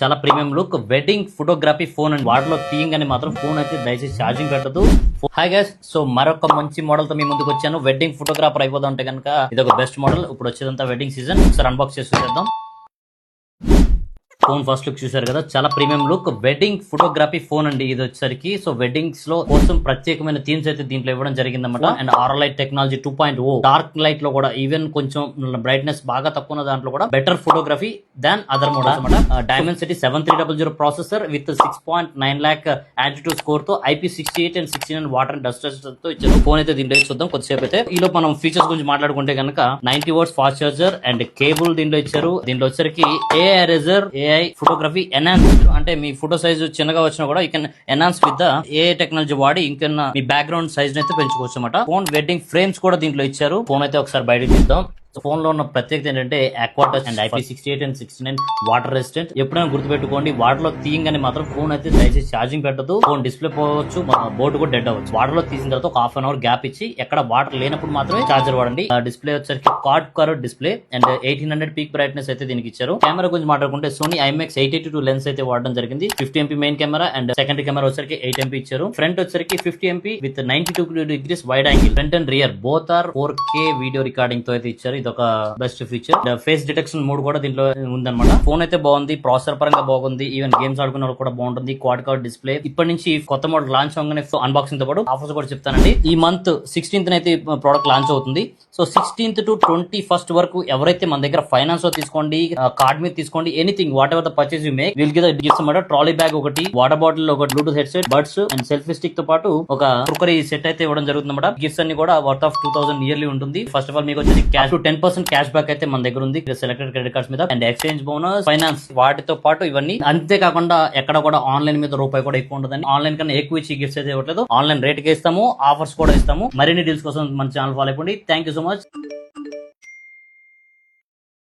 చాలా premium look wedding photography phone and వాటిలో తీయంగానే మాత్రం ఫోన్ అయితే దయచేసి ఛార్జింగ్ పెట్టదు. హాయ్ గైస్, సో మరొక మంచి మోడల్ తో మీ ముందుకు వచ్చాను. వెడ్డింగ్ ఫోటోగ్రాఫర్ అయిపోతా ఉంటే కనుక ఇది ఒక బెస్ట్ మోడల్. ఇప్పుడు వచ్చేదంతా వెడ్డింగ్ సీజన్. ఒకసారి అన్బాక్స్ చేసి చూసేద్దాం. ఫోన్ ఫస్ట్ లుక్ చూసారు కదా, చాలా premium look wedding photography phone అండి ఇది వచ్చేసరికి. సో వెడ్డింగ్స్ లో కోసం ప్రత్యేకమైన థీమ్స్ అయితే దీంట్లో ఇవ్వడం జరిగిందన్నమాట. అండ్ ఆర్లైట్ టెక్నాలజీ 2.0 డార్క్ లైట్ లో కూడా ఈవెన్ కొంచెం బ్రైట్నెస్ బాగా తక్కువ ఉన్న దాంట్లో కూడా better photography than other models అనమాట. Dimensity 7300 processor with 6.9 lakh altitude score తో IP68 and 69 water and dust తో ఇచ్చారు. ఫోన్ అయితే దీంట్లో చూద్దాం కొద్దిసేపు అయితే. ఈలో మనం ఫీచర్స్ గురించి మాట్లాడుకుంటే కనుక 90 watts fast charger and cable దీంట్లో ఇచ్చారు. దీంట్లో వచ్చరికి AI eraser, AI photography enhance, అంటే మీ ఫోటో సైజ్ చిన్నగా వచ్చినా కూడా you can enhance with the AI technology వాడి ఇంకా మీ బ్యాక్గ్రౌండ్ సైజ్ అయితే పెంచుకోవచ్చు అనమాట. ఫోన్ వెడ్డింగ్ ఫ్రేమ్స్ కూడా దీంట్లో ఇచ్చారు. ఫోన్ అయితే ఒకసారి బయటకు తీద్దాం. ఫోన్ లో ఉన్న ప్రత్యేకత ఏంటంటే aqua touch and IP68 and 69 water resistant. ఎప్పుడైనా గుర్తుపెట్టుకోండి, వాటర్ తీయంగానే మాత్రం ఫోన్ అయితే దయచేసి ఛార్జింగ్ పెట్టదు. ఫోన్ డిస్ప్లే పోవచ్చు, బోర్డు కూడా డెడ్ అవ్వచ్చు. వాటర్ లో తీసిన తర్వాత ఒక హాఫ్ అన్ అవర్ గ్యాప్ ఇచ్చి ఎక్కడ వాటర్ లేనప్పుడు మాత్రమే ఛార్జర్ వాడండి. డిస్ప్లే వచ్చరికి quad curve display and 1800 peak brightness అయితే దీనికి ఇచ్చారు. కెమెరా గురించి మాట్లాడుకుంటే సోనీ IMX 882 లెన్స్ అయితే వాడడం జరిగింది. 50 MP main camera and secondary camera వచ్చరికి 8 MP ఇచ్చారు. ఫ్రంట్ వచ్చరికి 50 MP with 92 degrees wide angle. Front and rear both are 4K video recording తో అయితే ఇచ్చారు. ఇది ఒక best feature. Face detection mode కూడా దీంట్లో ఉందన్నమాట. ఫోన్ అయితే బాగుంది, ప్రాసెసర్ పరంగా బాగుంది, ఈవెన్ గేమ్స్ ఆడుకున్న వాళ్ళు కూడా బాగుంటుంది. Quad curve display. ఇప్పటి నుంచి కొత్త మోడల్ లాంచ్ అవగానే అన్బాక్సింగ్ తో పాటు ఆఫర్స్ కూడా చెప్తానండి. ఈ మంత్ 16th అయితే ప్రోడక్ట్ లాంచ్ అవుతుంది. సో 16th to 21st వరకు ఎవరైతే మన దగ్గర ఫైనాన్స్ లో తీసుకోండి, కార్డ్ మీద తీసుకోండి, anything what ever the purchase you make will give gifts అన్నమాట. ట్రాలీ బ్యాగ్ ఒకటి, వాటర్ బాటిల్ ఒక, Bluetooth headset, buds and selfie stick తో పాటు ఒక కుక్కరీ సెట్ అయితే ఇవ్వడం జరుగుతుంది అన్నమాట. గిఫ్ట్స్ అన్ని కూడా వర్త్ ఆఫ్ 2000 ఇయర్లీ ఉంటుంది. ఫస్ట్ ఆఫ్ ఆల్ మీకు వచ్చేసి క్యాష్ 10% క్యాష్ బ్యాక్ అయితే మన దగ్గర ఉంది సెలెక్టెడ్ క్రెడిట్ కార్డ్స్ మీద. అండ్ ఎక్స్చేంజ్ బోనస్, ఫైనాన్స్ వాటితో పాటు ఇవన్నీ. అంతేకాకుండా ఎక్కడ కూడా ఆన్లైన్ మీద రూపాయి కూడా ఎక్కువ ఉండదండి. ఆన్లైన్ కన్నా ఎక్కువ ఇచ్చి గిఫ్ట్స్ అయితే ఇవ్వట్లేదు. ఆన్లైన్ రేట్ కి ఇస్తాము, ఆఫర్స్ కూడా ఇస్తాము. మరిన్ని డీల్స్ కోసం మన ఛానల్ ఫాలో అయిపోండి. Thank you so much.